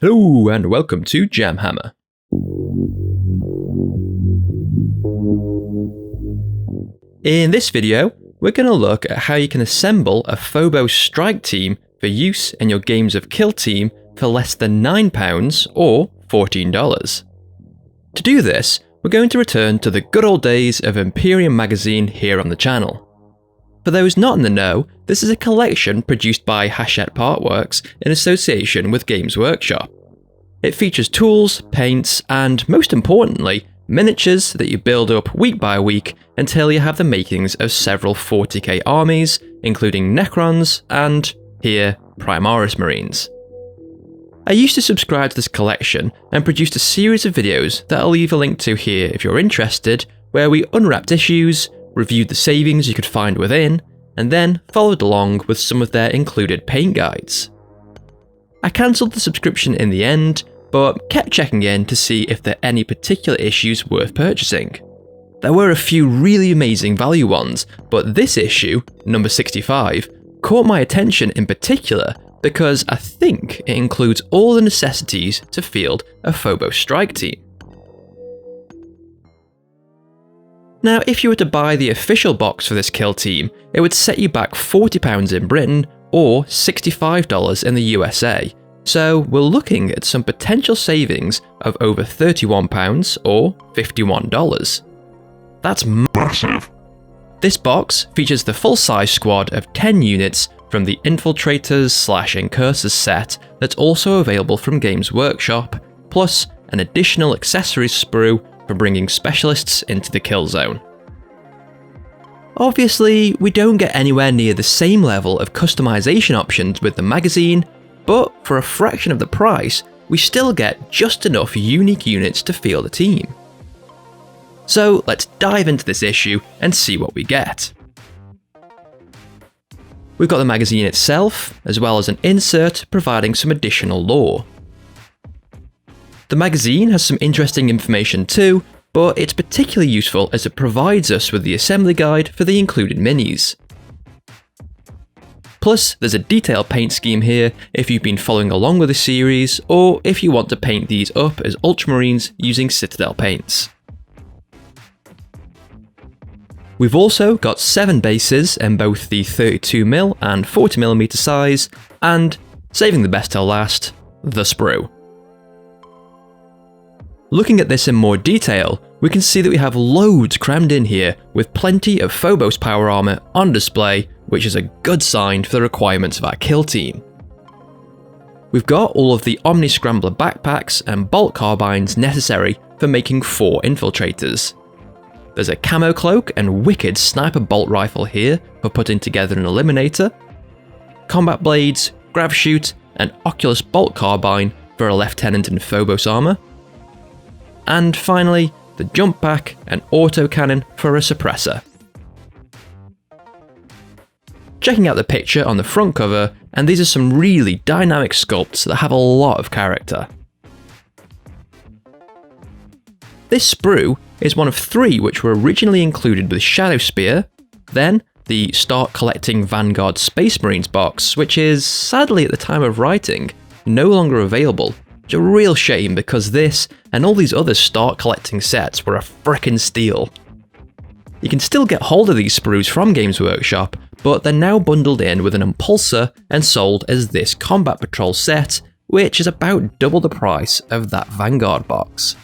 Hello and welcome to JamHammer. In this video, we're going to look at how you can assemble a Phobos Strike Team for use in your Games of Kill team for less than £9 or $14. To do this, we're going to return to the good old days of Imperium magazine here on the channel. For those not in the know, this is a collection produced by Hachette Partworks in association with Games Workshop. It features tools, paints, and most importantly, miniatures that you build up week by week until you have the makings of several 40k armies, including Necrons and, here, Primaris Marines. I used to subscribe to this collection and produced a series of videos that I'll leave a link to here if you're interested, where we unwrapped issues, reviewed the savings you could find within, and then followed along with some of their included paint guides. I cancelled the subscription in the end, but kept checking in to see if there are any particular issues worth purchasing. There were a few really amazing value ones, but this issue, number 65, caught my attention in particular because I think it includes all the necessities to field a Phobos Strike Team. Now, if you were to buy the official box for this kill team, it would set you back £40 in Britain or $65 in the USA, so we're looking at some potential savings of over £31 or $51. That's massive! This box features the full-size squad of 10 units from the Infiltrators/Incursors set that's also available from Games Workshop, plus an additional accessories sprue for bringing specialists into the kill zone. Obviously, we don't get anywhere near the same level of customization options with the magazine, but for a fraction of the price, we still get just enough unique units to field a team. So let's dive into this issue and see what we get. We've got the magazine itself, as well as an insert providing some additional lore. The magazine has some interesting information too, but it's particularly useful as it provides us with the assembly guide for the included minis. Plus, there's a detailed paint scheme here if you've been following along with the series, or if you want to paint these up as Ultramarines using Citadel paints. We've also got 7 bases in both the 32mm and 40mm size, and, saving the best till last, the sprue. Looking at this in more detail, we can see that we have loads crammed in here with plenty of Phobos power armor on display, which is a good sign for the requirements of our kill team. We've got all of the Omni Scrambler backpacks and bolt carbines necessary for making 4 infiltrators. There's a camo cloak and wicked sniper bolt rifle here for putting together an eliminator, combat blades, grav chute, and Oculus bolt carbine for a lieutenant in Phobos armor, and finally, the jump pack and autocannon for a suppressor. Checking out the picture on the front cover, and these are some really dynamic sculpts that have a lot of character. This sprue is one of 3 which were originally included with Shadow Spear, then the Start Collecting Vanguard Space Marines box, which is, sadly at the time of writing, no longer available. It's a real shame because this and all these other Start Collecting sets were a frickin' steal. You can still get hold of these sprues from Games Workshop, but they're now bundled in with an Impulsor and sold as this Combat Patrol set, which is about double the price of that Vanguard box.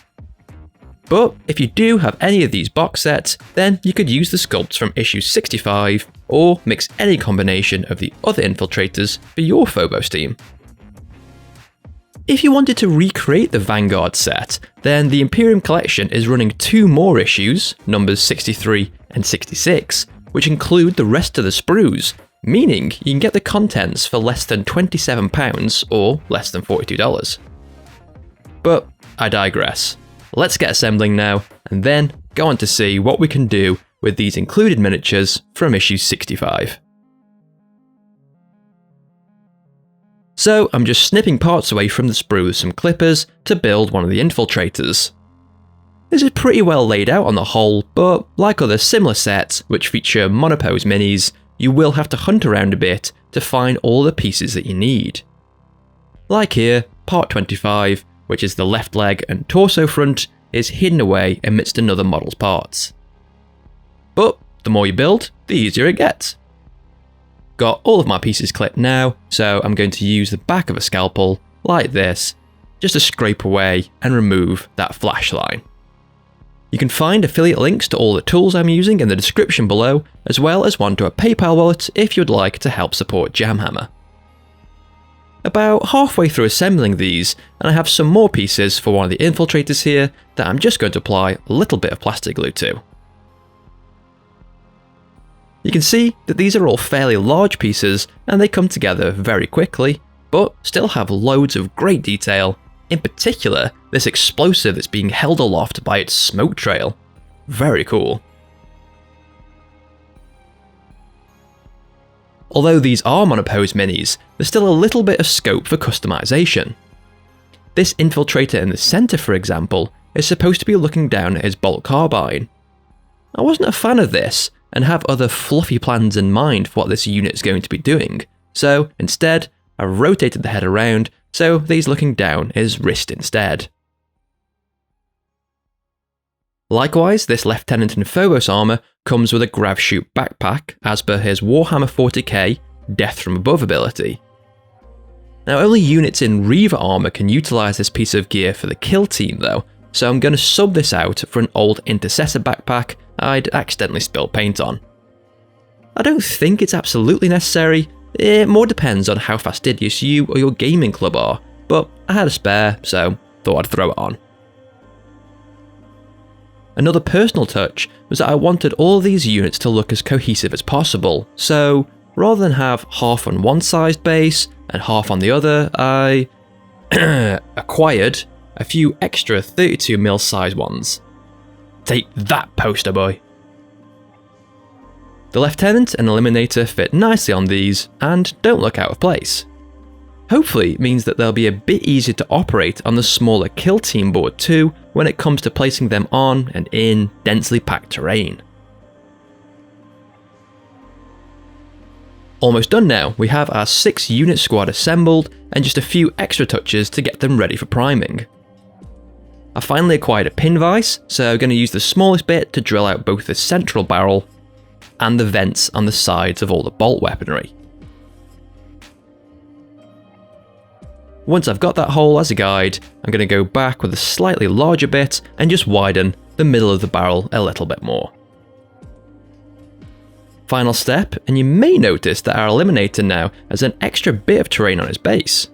But if you do have any of these box sets, then you could use the sculpts from issue 65, or mix any combination of the other infiltrators for your Phobos team. If you wanted to recreate the Vanguard set, then the Imperium collection is running 2 more issues, numbers 63 and 66, which include the rest of the sprues, meaning you can get the contents for less than £27 or less than $42. But I digress. Let's get assembling now, and then go on to see what we can do with these included miniatures from issue 65. So I'm just snipping parts away from the sprue with some clippers to build one of the infiltrators. This is pretty well laid out on the whole, but like other similar sets which feature monopose minis, you will have to hunt around a bit to find all the pieces that you need. Like here, Part 25, which is the left leg and torso front, is hidden away amidst another model's parts. But the more you build, the easier it gets. Got all of my pieces clipped now, so I'm going to use the back of a scalpel, like this, just to scrape away and remove that flash line. You can find affiliate links to all the tools I'm using in the description below, as well as one to a PayPal wallet if you'd like to help support JamHammer. About halfway through assembling these, and I have some more pieces for one of the infiltrators here that I'm just going to apply a little bit of plastic glue to. You can see that these are all fairly large pieces and they come together very quickly, but still have loads of great detail, in particular this explosive that's being held aloft by its smoke trail. Very cool. Although these are monopose minis, there's still a little bit of scope for customization. This infiltrator in the centre, for example, is supposed to be looking down at his bolt carbine. I wasn't a fan of this, and have other fluffy plans in mind for what this unit is going to be doing, so instead, I rotated the head around so that he's looking down at his wrist instead. Likewise, this Lieutenant in Phobos armour comes with a grav chute backpack as per his Warhammer 40k Death from Above ability. Now only units in Reaver armour can utilise this piece of gear for the kill team though, so I'm going to sub this out for an old Intercessor backpack I'd accidentally spilled paint on. I don't think it's absolutely necessary, it more depends on how fastidious you or your gaming club are, but I had a spare, so thought I'd throw it on. Another personal touch was that I wanted all of these units to look as cohesive as possible, so rather than have half on one sized base and half on the other, I acquired a few extra 32mm size ones. Take that, poster boy! The Lieutenant and Eliminator fit nicely on these and don't look out of place. Hopefully it means that they'll be a bit easier to operate on the smaller kill team board too when it comes to placing them on and in densely packed terrain. Almost done now, we have our 6 unit squad assembled and just a few extra touches to get them ready for priming. I finally acquired a pin vise, so I'm going to use the smallest bit to drill out both the central barrel and the vents on the sides of all the bolt weaponry. Once I've got that hole as a guide, I'm going to go back with a slightly larger bit and just widen the middle of the barrel a little bit more. Final step, and you may notice that our Eliminator now has an extra bit of terrain on his base.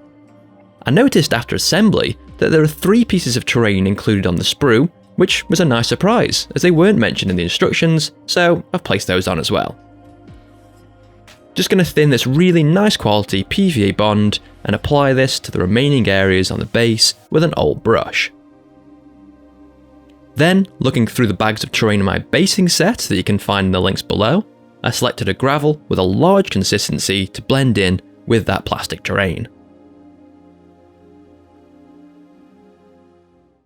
I noticed after assembly that there are 3 pieces of terrain included on the sprue, which was a nice surprise as they weren't mentioned in the instructions, so I've placed those on as well. Just going to thin this really nice quality PVA bond and apply this to the remaining areas on the base with an old brush. Then, looking through the bags of terrain in my basing set that you can find in the links below, I selected a gravel with a large consistency to blend in with that plastic terrain.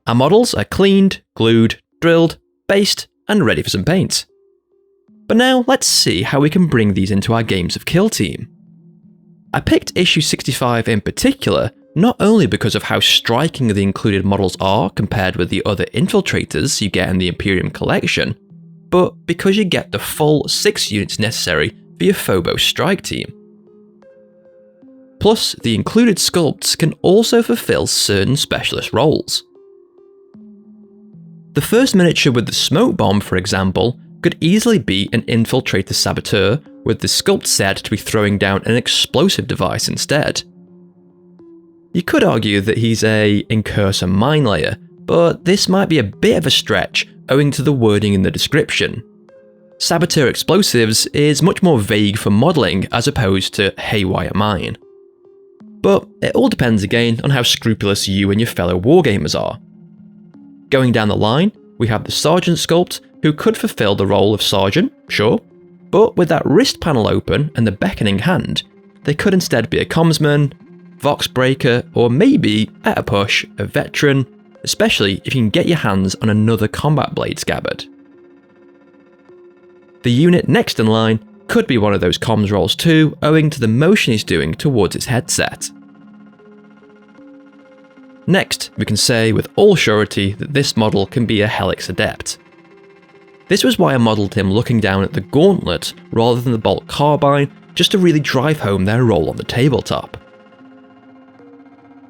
Our models are cleaned, glued, drilled, based, and ready for some paint. But now let's see how we can bring these into our games of Kill Team. I picked issue 65 in particular, not only because of how striking the included models are compared with the other infiltrators you get in the Imperium collection, but because you get the full 6 units necessary for your Phobos Strike Team. Plus, the included sculpts can also fulfill certain specialist roles. The first miniature with the smoke bomb, for example, could easily be an infiltrator saboteur with the sculpt said to be throwing down an explosive device instead. You could argue that he's a incursor mine layer, but this might be a bit of a stretch owing to the wording in the description. Saboteur explosives is much more vague for modelling as opposed to haywire mine. But it all depends again on how scrupulous you and your fellow wargamers are. Going down the line, we have the Sergeant sculpt, who could fulfill the role of Sergeant, sure, but with that wrist panel open and the beckoning hand, they could instead be a commsman, Vox Breaker, or maybe, at a push, a veteran, especially if you can get your hands on another combat blade scabbard. The unit next in line could be one of those comms roles too, owing to the motion he's doing towards his headset. Next, we can say with all surety that this model can be a Helix Adept. This was why I modelled him looking down at the gauntlet rather than the bolt carbine, just to really drive home their role on the tabletop.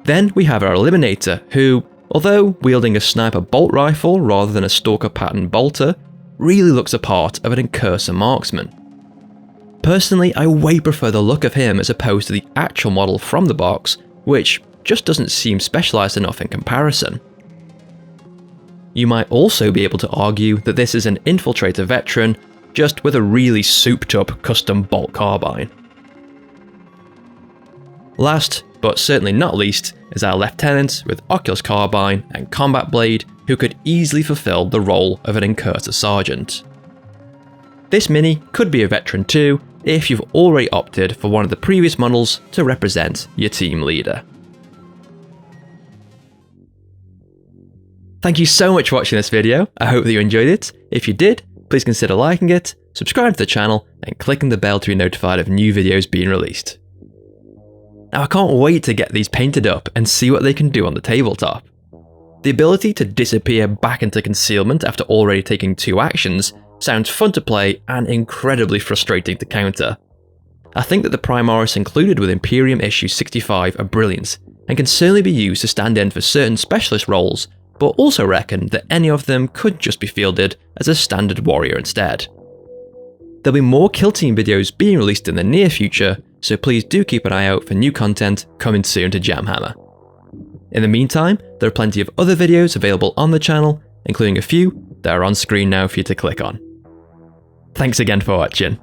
Then we have our Eliminator, who, although wielding a sniper bolt rifle rather than a stalker pattern bolter, really looks the part of an incursor marksman. Personally, I way prefer the look of him as opposed to the actual model from the box, which just doesn't seem specialised enough in comparison. You might also be able to argue that this is an infiltrator veteran, just with a really souped up custom bolt carbine. Last, but certainly not least, is our lieutenant with Oculus Carbine and Combat Blade, who could easily fulfill the role of an incursor sergeant. This mini could be a veteran too, if you've already opted for one of the previous models to represent your team leader. Thank you so much for watching this video, I hope that you enjoyed it. If you did, please consider liking it, subscribe to the channel, and clicking the bell to be notified of new videos being released. Now I can't wait to get these painted up and see what they can do on the tabletop. The ability to disappear back into concealment after already taking 2 actions sounds fun to play and incredibly frustrating to counter. I think that the Primaris included with Imperium issue 65 are brilliant, and can certainly be used to stand in for certain specialist roles, but also reckon that any of them could just be fielded as a standard warrior instead. There'll be more Kill Team videos being released in the near future, so please do keep an eye out for new content coming soon to JamHammer. In the meantime, there are plenty of other videos available on the channel, including a few that are on screen now for you to click on. Thanks again for watching.